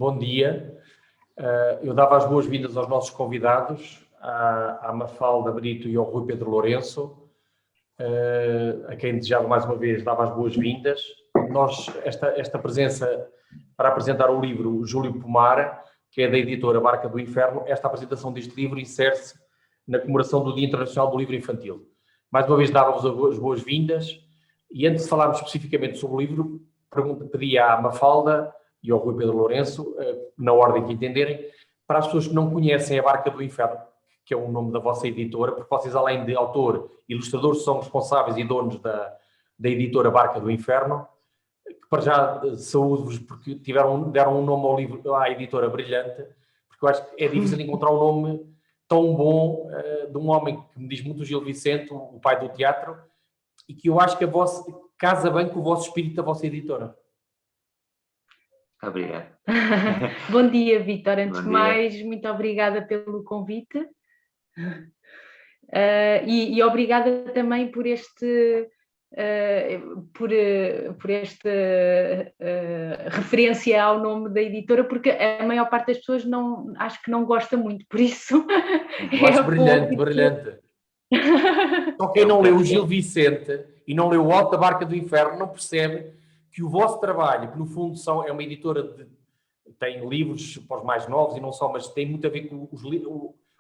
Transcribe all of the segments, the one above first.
bom dia. Eu dava as boas-vindas aos nossos convidados, à Mafalda Brito e ao Rui Pedro Lourenço, a quem desejava mais uma vez dava as boas-vindas. Esta presença para apresentar o livro Júlio Pomar, que é da editora Barca do Inferno. Esta apresentação deste livro insere-se na comemoração do Dia Internacional do Livro Infantil. Mais uma vez dava-vos as boas-vindas e antes de falarmos especificamente sobre o livro, pedia à Mafalda e ao Rui Pedro Lourenço, na ordem que entenderem, para as pessoas que não conhecem a Barca do Inferno, que é o nome da vossa editora, porque vocês, além de autor e ilustrador, são responsáveis e donos da editora Barca do Inferno, que para já saúdo-vos porque deram um nome ao livro, à editora brilhante, porque eu acho que é difícil encontrar um nome tão bom de um homem que me diz muito, o Gil Vicente, o pai do teatro, e que eu acho que casa bem com o vosso espírito da vossa editora. Obrigado. Bom dia, Vítor. Antes de mais, muito obrigada pelo convite e obrigada também por esta referência ao nome da editora, porque a maior parte das pessoas acho que não gosta muito, por isso... Eu acho brilhante. Só quem não leu o Gil Vicente e não leu o Alto da Barca do Inferno não percebe que o vosso trabalho, que no fundo é uma editora tem livros para os mais novos e não só, mas tem muito a ver com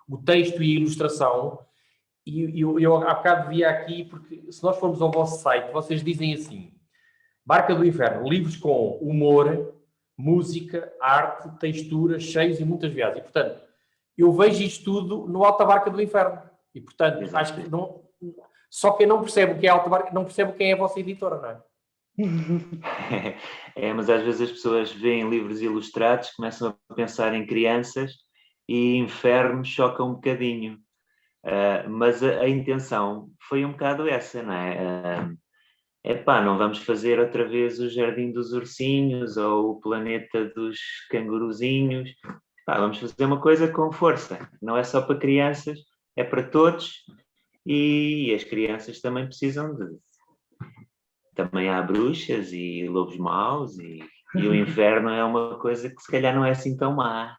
o texto e a ilustração. E eu há bocado via aqui, porque se nós formos ao vosso site, vocês dizem assim: Barca do Inferno, livros com humor, música, arte, textura, cheios e muitas viagens. E, portanto, eu vejo isto tudo no Alta Barca do Inferno. E, portanto, acho que só quem não percebe o que é Alta Barca, não percebe quem é a vossa editora, não é? Mas às vezes as pessoas veem livros ilustrados, começam a pensar em crianças e inferno choca um bocadinho. Mas a intenção foi um bocado essa, não é? Não vamos fazer outra vez o Jardim dos Ursinhos ou o Planeta dos Canguruzinhos. Vamos fazer uma coisa com força. Não é só para crianças, é para todos. E as crianças também precisam de... Também há bruxas e lobos maus e o inferno é uma coisa que se calhar não é assim tão má.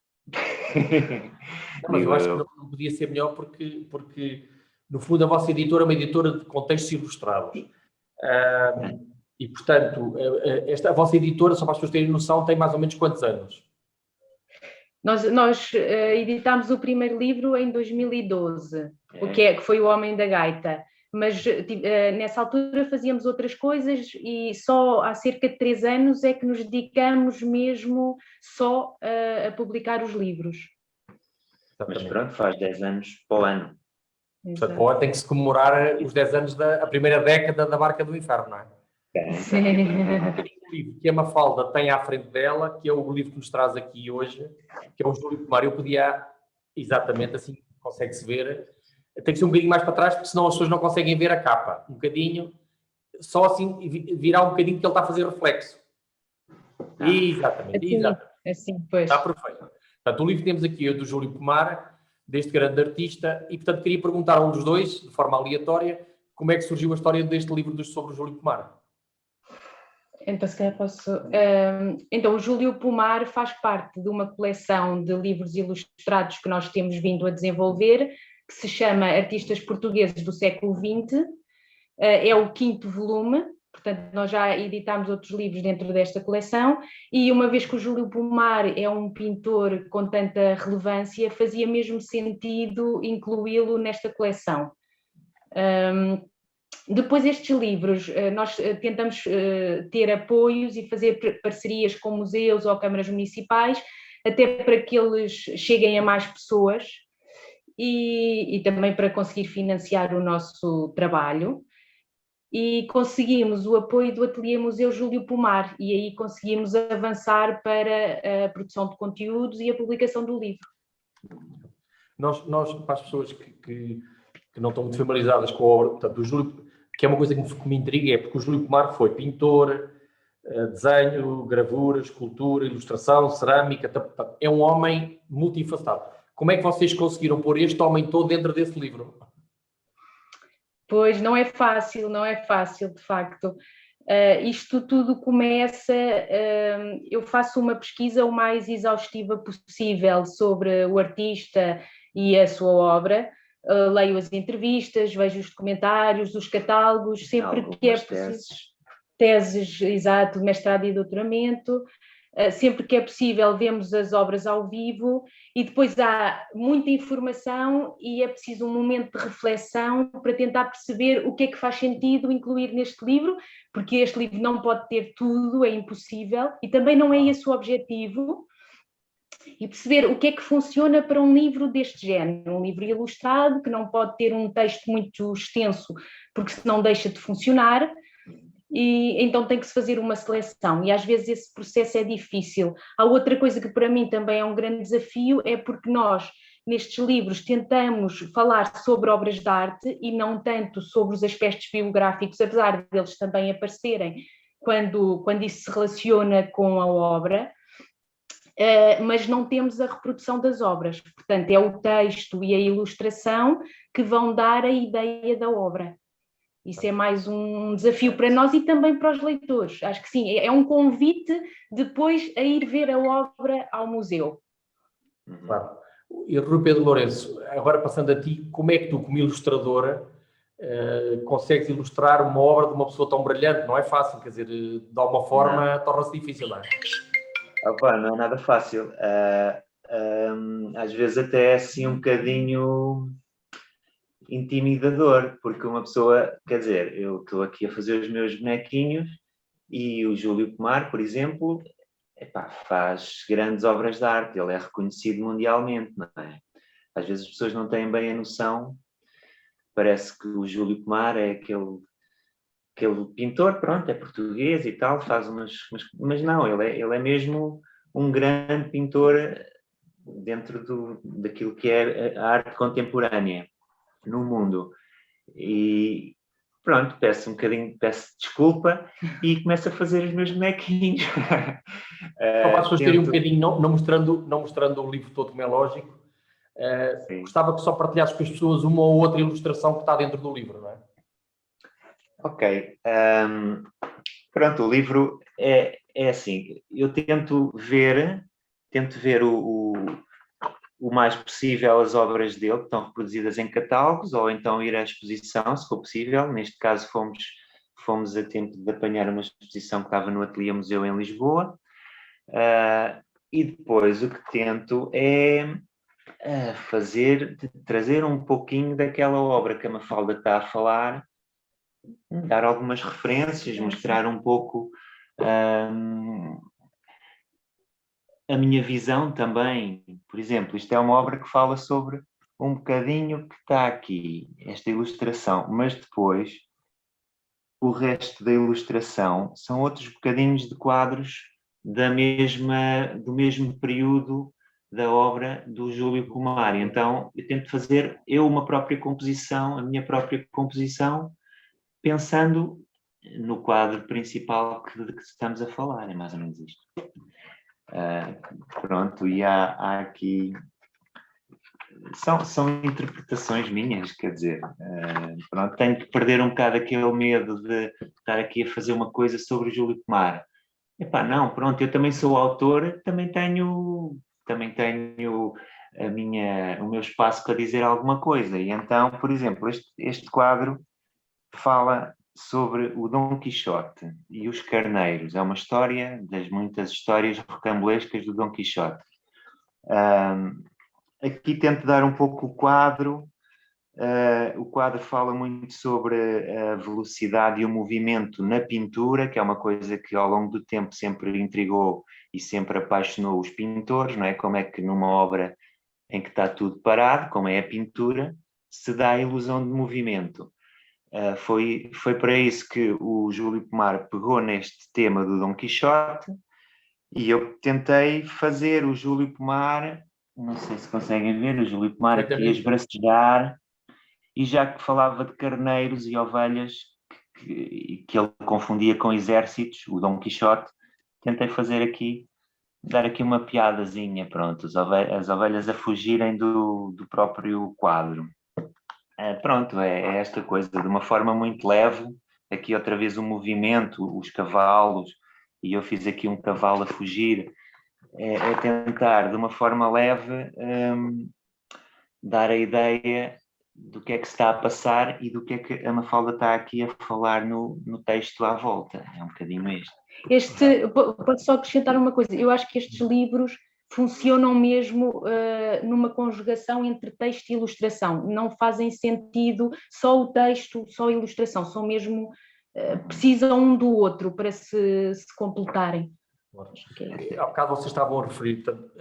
Mas eu acho que não podia ser melhor porque no fundo a vossa editora é uma editora de contextos ilustrados. E portanto, a vossa editora, só para as pessoas terem noção, tem mais ou menos quantos anos? Nós editámos o primeiro livro em 2012, que foi O Homem da Gaita. Mas nessa altura fazíamos outras coisas e só há cerca de 3 anos é que nos dedicamos mesmo só a publicar os livros. Mas pronto, faz 10 anos para o ano. Portanto, tem que se comemorar os 10 anos da primeira década da Barca do Inferno, não é? Sim. O livro que a Mafalda tem à frente dela, que é o livro que nos traz aqui hoje, que é o Júlio Pomar. Eu podia, exatamente assim, consegue-se ver... Tem que ser um bocadinho mais para trás, porque senão as pessoas não conseguem ver a capa. Um bocadinho, só assim virar um bocadinho que ele está a fazer reflexo. Exatamente. Assim, pois. Está perfeito. Portanto, o livro que temos aqui é do Júlio Pomar, deste grande artista, e portanto queria perguntar a um dos dois, de forma aleatória, como é que surgiu a história deste livro sobre o Júlio Pomar? Então, se calhar posso... Então, o Júlio Pomar faz parte de uma coleção de livros ilustrados que nós temos vindo a desenvolver, que se chama Artistas Portugueses do Século XX, é o 5º volume, portanto nós já editámos outros livros dentro desta coleção e uma vez que o Júlio Pomar é um pintor com tanta relevância, fazia mesmo sentido incluí-lo nesta coleção. Depois estes livros, nós tentamos ter apoios e fazer parcerias com museus ou câmaras municipais, até para que eles cheguem a mais pessoas, e também para conseguir financiar o nosso trabalho, e conseguimos o apoio do Ateliê Museu Júlio Pomar, e aí conseguimos avançar para a produção de conteúdos e a publicação do livro. Nós para as pessoas que não estão muito familiarizadas com a obra, portanto, do Júlio, que é uma coisa que me intriga, é porque o Júlio Pomar foi pintor, desenho, gravura, escultura, ilustração, cerâmica, é um homem multifacetado. Como é que vocês conseguiram pôr este homem todo dentro desse livro? Pois, não é fácil, de facto. Isto tudo começa, eu faço uma pesquisa o mais exaustiva possível sobre o artista e a sua obra, leio as entrevistas, vejo os documentários, os catálogos, sempre que é preciso, teses, exato, mestrado e doutoramento, sempre que é possível vemos as obras ao vivo e depois há muita informação e é preciso um momento de reflexão para tentar perceber o que é que faz sentido incluir neste livro, porque este livro não pode ter tudo, é impossível, e também não é esse o objetivo, e perceber o que é que funciona para um livro deste género, um livro ilustrado, que não pode ter um texto muito extenso, porque senão deixa de funcionar, e então tem que se fazer uma seleção, e às vezes esse processo é difícil. Há outra coisa que para mim também é um grande desafio, é porque nós, nestes livros, tentamos falar sobre obras de arte e não tanto sobre os aspectos biográficos, apesar deles também aparecerem quando isso se relaciona com a obra, mas não temos a reprodução das obras. Portanto, é o texto e a ilustração que vão dar a ideia da obra. Isso é mais um desafio para nós e também para os leitores. Acho que sim, é um convite depois a ir ver a obra ao museu. Claro. E Rui Pedro Lourenço, agora passando a ti, como é que tu, como ilustradora, consegues ilustrar uma obra de uma pessoa tão brilhante? Não é fácil, quer dizer, de alguma forma torna-se difícil, não é? Opa, não é nada fácil. Às vezes até é assim um bocadinho intimidador, porque uma pessoa, quer dizer, eu estou aqui a fazer os meus bonequinhos e o Júlio Pomar, por exemplo, faz grandes obras de arte, ele é reconhecido mundialmente, não é? Às vezes as pessoas não têm bem a noção, parece que o Júlio Pomar é aquele pintor, pronto, é português e tal, faz mas não, ele é mesmo um grande pintor dentro daquilo que é a arte contemporânea no mundo. E pronto, peço desculpa e começo a fazer os meus bonequinhos. Só para as pessoas terem um bocadinho, não mostrando o livro todo, como é lógico, gostava que só partilhasses com as pessoas uma ou outra ilustração que está dentro do livro, não é? Ok. Pronto, o livro é assim, eu tento ver o mais possível as obras dele que estão reproduzidas em catálogos, ou então ir à exposição, se for possível. Neste caso fomos a tempo de apanhar uma exposição que estava no Ateliê Museu em Lisboa, e depois o que tento é trazer um pouquinho daquela obra que a Mafalda está a falar, dar algumas referências, mostrar um pouco a minha visão também. Por exemplo, isto é uma obra que fala sobre um bocadinho que está aqui, esta ilustração, mas depois o resto da ilustração são outros bocadinhos de quadros do mesmo período da obra do Júlio Pomar. Então eu tento fazer a minha própria composição, pensando no quadro principal que estamos a falar, é mais ou menos isto. Pronto, e há aqui... São interpretações minhas, quer dizer, pronto, tenho que perder um bocado aquele medo de estar aqui a fazer uma coisa sobre o Júlio Pomar. Não, pronto, eu também sou autor, também tenho o meu espaço para dizer alguma coisa. E então, por exemplo, este quadro fala sobre o Dom Quixote e os carneiros. É uma história das muitas histórias rocambolescas do Dom Quixote. Aqui tento dar um pouco o quadro. O quadro fala muito sobre a velocidade e o movimento na pintura, que é uma coisa que ao longo do tempo sempre intrigou e sempre apaixonou os pintores, não é? Como é que numa obra em que está tudo parado, como é a pintura, se dá a ilusão de movimento. Foi para isso que o Júlio Pomar pegou neste tema do Dom Quixote e eu tentei fazer o Júlio Pomar, não sei se conseguem ver, o Júlio Pomar aqui a esbracejar, e já que falava de carneiros e ovelhas que ele confundia com exércitos, o Dom Quixote, tentei dar aqui uma piadazinha, pronto, as ovelhas a fugirem do próprio quadro. Pronto, é esta coisa, de uma forma muito leve, aqui outra vez o movimento, os cavalos, e eu fiz aqui um cavalo a fugir, é tentar, de uma forma leve, dar a ideia do que é que se está a passar e do que é que a Mafalda está aqui a falar no texto à volta. É um bocadinho isto. Pode só acrescentar uma coisa, eu acho que estes livros funcionam mesmo numa conjugação entre texto e ilustração, não fazem sentido só o texto, só a ilustração, são mesmo, precisam um do outro para se completarem. Há bocado vocês estavam a referir, portanto,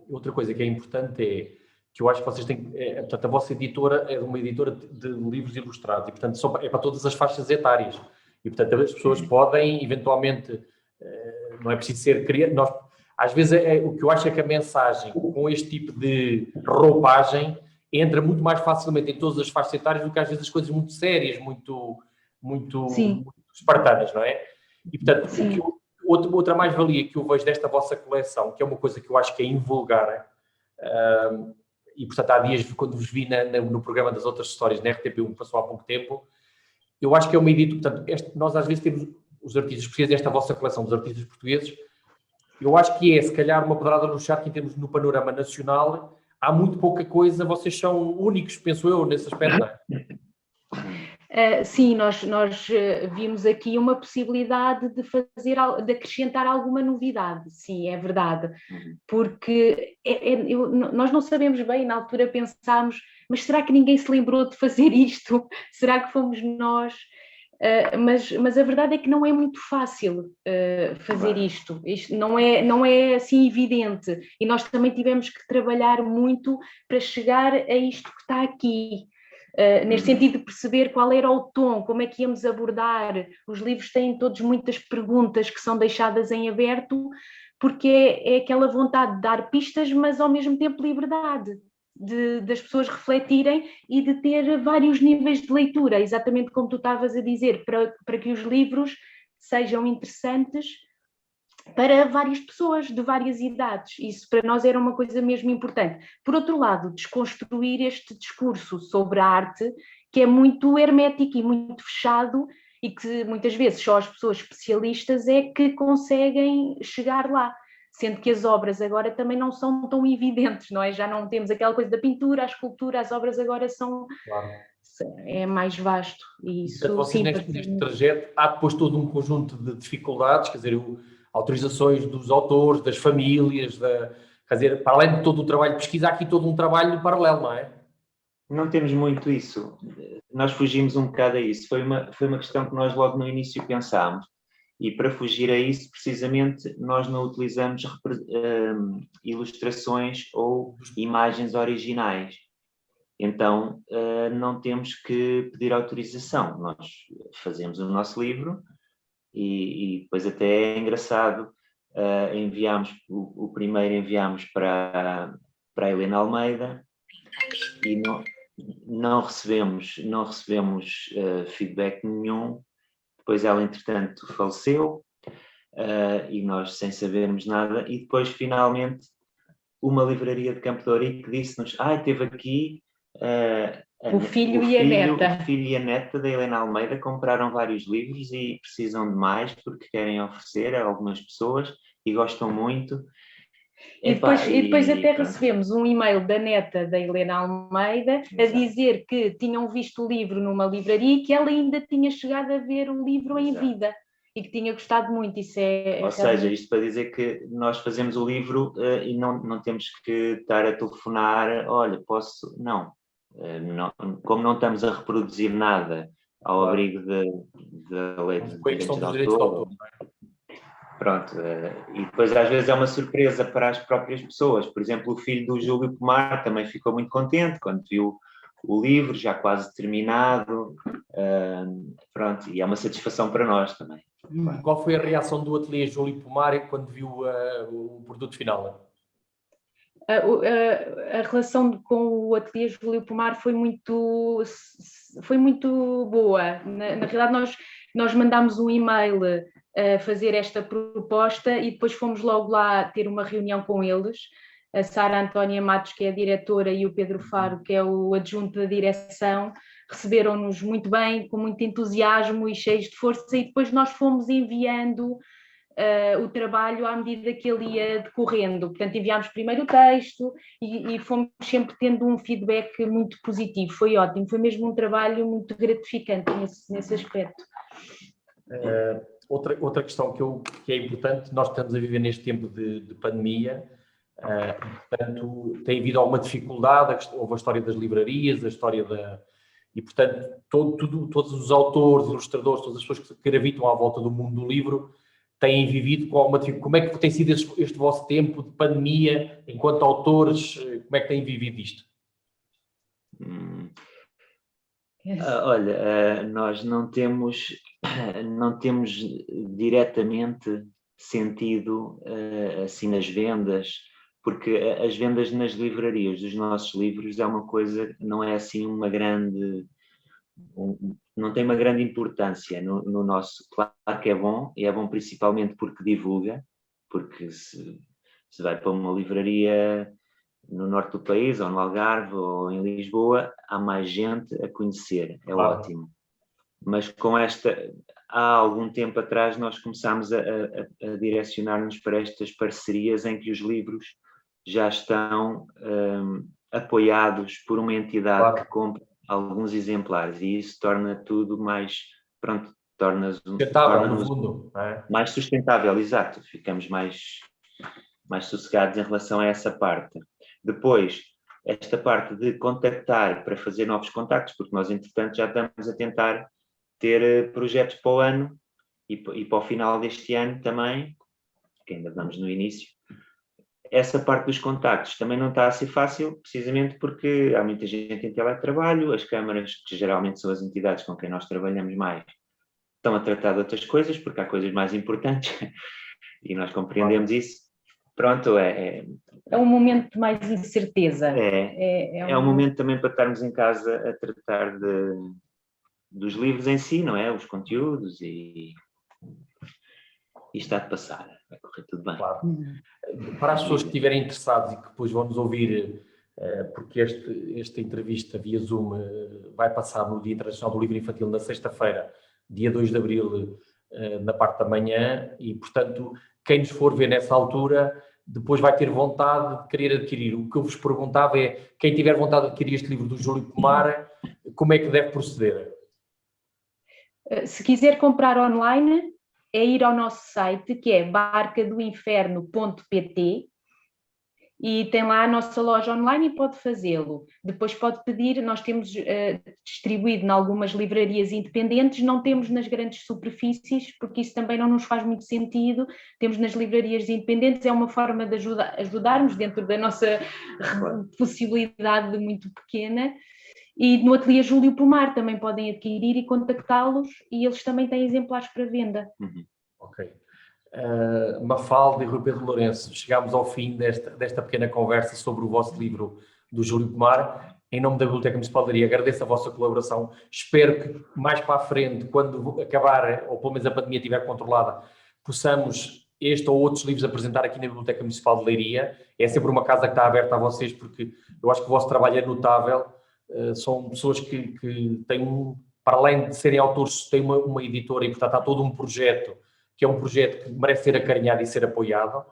outra coisa que é importante é que eu acho que vocês têm, portanto, a vossa editora é uma editora de livros ilustrados e, portanto, é para todas as faixas etárias e, portanto, as pessoas podem, eventualmente, não é preciso ser criança. Às vezes, o que eu acho é que a mensagem com este tipo de roupagem entra muito mais facilmente em todas as faixas etárias do que às vezes as coisas muito sérias, muito espartanas, não é? E, portanto, outra mais-valia que eu vejo desta vossa coleção, que é uma coisa que eu acho que é invulgar, e, portanto, há dias, quando vos vi no programa das outras histórias, na RTP1, passou há pouco tempo, eu acho que é uma editora, portanto, nós às vezes temos os artistas portugueses, esta vossa coleção dos artistas portugueses, eu acho que se calhar, uma pedrada no charco em termos no panorama nacional, há muito pouca coisa, vocês são únicos, penso eu, nesse aspecto, não é? Sim, nós vimos aqui uma possibilidade de acrescentar alguma novidade, sim, é verdade, porque nós não sabemos bem, na altura pensámos, mas será que ninguém se lembrou de fazer isto? Será que fomos nós? Mas a verdade é que não é muito fácil fazer isto não é assim evidente, e nós também tivemos que trabalhar muito para chegar a isto que está aqui. Neste sentido de perceber qual era o tom, como é que íamos abordar. Os livros têm todos muitas perguntas que são deixadas em aberto, porque é aquela vontade de dar pistas, mas ao mesmo tempo liberdade, das pessoas refletirem e de ter vários níveis de leitura, exatamente como tu estavas a dizer, para que os livros sejam interessantes para várias pessoas de várias idades. Isso para nós era uma coisa mesmo importante. Por outro lado, desconstruir este discurso sobre a arte, que é muito hermético e muito fechado, e que muitas vezes só as pessoas especialistas é que conseguem chegar lá, sendo que as obras agora também não são tão evidentes, não é? Já não temos aquela coisa da pintura, a escultura, as obras agora são... Claro. É mais vasto. E isso, portanto, vocês neste trajeto há depois todo um conjunto de dificuldades, quer dizer, autorizações dos autores, das famílias, quer dizer, para além de todo o trabalho de pesquisa, há aqui todo um trabalho paralelo, não é? Não temos muito isso. Nós fugimos um bocado a isso. Foi uma questão que nós logo no início pensámos. E para fugir a isso, precisamente, nós não utilizamos ilustrações ou imagens originais. Então, não temos que pedir autorização. Nós fazemos o nosso livro e depois até é engraçado, o primeiro enviámos para a Helena Almeida e não recebemos feedback nenhum. Depois ela, entretanto, faleceu e nós sem sabermos nada. E depois, finalmente, uma livraria de Campo de Ourique disse-nos: teve aqui... o filho e a neta. O filho e a neta da Helena Almeida compraram vários livros e precisam de mais porque querem oferecer a algumas pessoas e gostam muito. E depois até recebemos um e-mail da neta da Helena Almeida a dizer que tinham visto o livro numa livraria e que ela ainda tinha chegado a ver o livro em vida e que tinha gostado muito. Isso Ou seja, isto para dizer que nós fazemos o livro e não temos que estar a telefonar, olha, posso... Não, como não estamos a reproduzir nada ao abrigo da lei de direitos de autor. Pronto, e depois às vezes é uma surpresa para as próprias pessoas. Por exemplo, o filho do Júlio Pomar também ficou muito contente quando viu o livro já quase terminado. Pronto, e é uma satisfação para nós também. Qual foi a reação do ateliê Júlio Pomar quando viu o produto final? A relação com o ateliê Júlio Pomar foi muito boa. Na realidade, nós mandámos um e-mail a fazer esta proposta e depois fomos logo lá ter uma reunião com eles, a Sara Antónia Matos, que é a diretora, e o Pedro Faro, que é o adjunto da direção, receberam-nos muito bem, com muito entusiasmo e cheios de força, e depois nós fomos enviando o trabalho à medida que ele ia decorrendo. Portanto, enviámos primeiro o texto e fomos sempre tendo um feedback muito positivo. Foi ótimo, foi mesmo um trabalho muito gratificante nesse aspecto. Outra questão que é importante, nós estamos a viver neste tempo de pandemia, portanto, tem havido alguma dificuldade, houve a história das livrarias, a história e, portanto, todos os autores, ilustradores, todas as pessoas que gravitam à volta do mundo do livro têm vivido com alguma dificuldade. Como é que tem sido este vosso tempo de pandemia, enquanto autores, como é que têm vivido isto? Olha, nós não temos diretamente sentido assim nas vendas, porque as vendas nas livrarias dos nossos livros é uma coisa, não é assim uma grande, não tem uma grande importância no nosso. Claro que é bom, e é bom principalmente porque divulga, porque se vai para uma livraria no norte do país, ou no Algarve, ou em Lisboa, há mais gente a conhecer, é ótimo. Mas há algum tempo atrás nós começámos a direcionar-nos para estas parcerias em que os livros já estão apoiados por uma entidade que compra alguns exemplares, e isso torna tudo mais, Sustentável, no fundo. Mais sustentável, exato. Ficamos mais sossegados em relação a essa parte. Depois, esta parte de contactar para fazer novos contactos, porque nós, entretanto, já estamos a tentar ter projetos para o ano e para o final deste ano também, que ainda estamos no início. Essa parte dos contactos também não está a ser fácil, precisamente porque há muita gente em teletrabalho, as câmaras, que geralmente são as entidades com quem nós trabalhamos mais, estão a tratar de outras coisas, porque há coisas mais importantes, e nós compreendemos isso. Pronto, é um momento de mais incerteza. É um momento também para estarmos em casa a tratar dos livros em si, não é? Os conteúdos, e está a passar, vai correr tudo bem. Claro. Para as pessoas que estiverem interessadas e que depois vão nos ouvir, porque esta entrevista via Zoom vai passar no Dia Internacional do Livro Infantil na sexta-feira, dia 2 de abril, na parte da manhã, e, portanto, quem nos for ver nessa altura, depois vai ter vontade de querer adquirir. O que eu vos perguntava é, quem tiver vontade de adquirir este livro do Júlio Pomar, como é que deve proceder? Se quiser comprar online, é ir ao nosso site, que é barcadoinferno.pt, e tem lá a nossa loja online e pode fazê-lo. Depois pode pedir, nós temos distribuído em algumas livrarias independentes, não temos nas grandes superfícies, porque isso também não nos faz muito sentido. Temos nas livrarias independentes, é uma forma de ajudarmos dentro da nossa possibilidade muito pequena. E no Ateliê Júlio Pomar também podem adquirir e contactá-los, e eles também têm exemplares para venda. Ok. Mafalda e Rui Pedro Lourenço, chegámos ao fim desta pequena conversa sobre o vosso livro do Júlio Pomar. Em nome da Biblioteca Municipal de Leiria, agradeço a vossa colaboração. Espero que mais para a frente, quando acabar, ou pelo menos a pandemia estiver controlada, possamos este ou outros livros apresentar aqui na Biblioteca Municipal de Leiria. É sempre uma casa que está aberta a vocês, porque eu acho que o vosso trabalho é notável. São pessoas que têm, para além de serem autores, têm uma editora, e, portanto, há todo um projeto, que é um projeto que merece ser acarinhado e ser apoiado,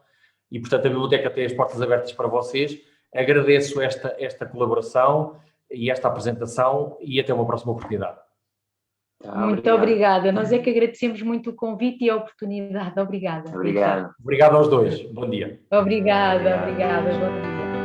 e, portanto, a Biblioteca tem as portas abertas para vocês. Agradeço esta colaboração e esta apresentação, e até uma próxima oportunidade. Muito obrigada. Nós é que agradecemos muito o convite e a oportunidade. Obrigada. Obrigado. Obrigado aos dois. Bom dia. Obrigada. Bom dia.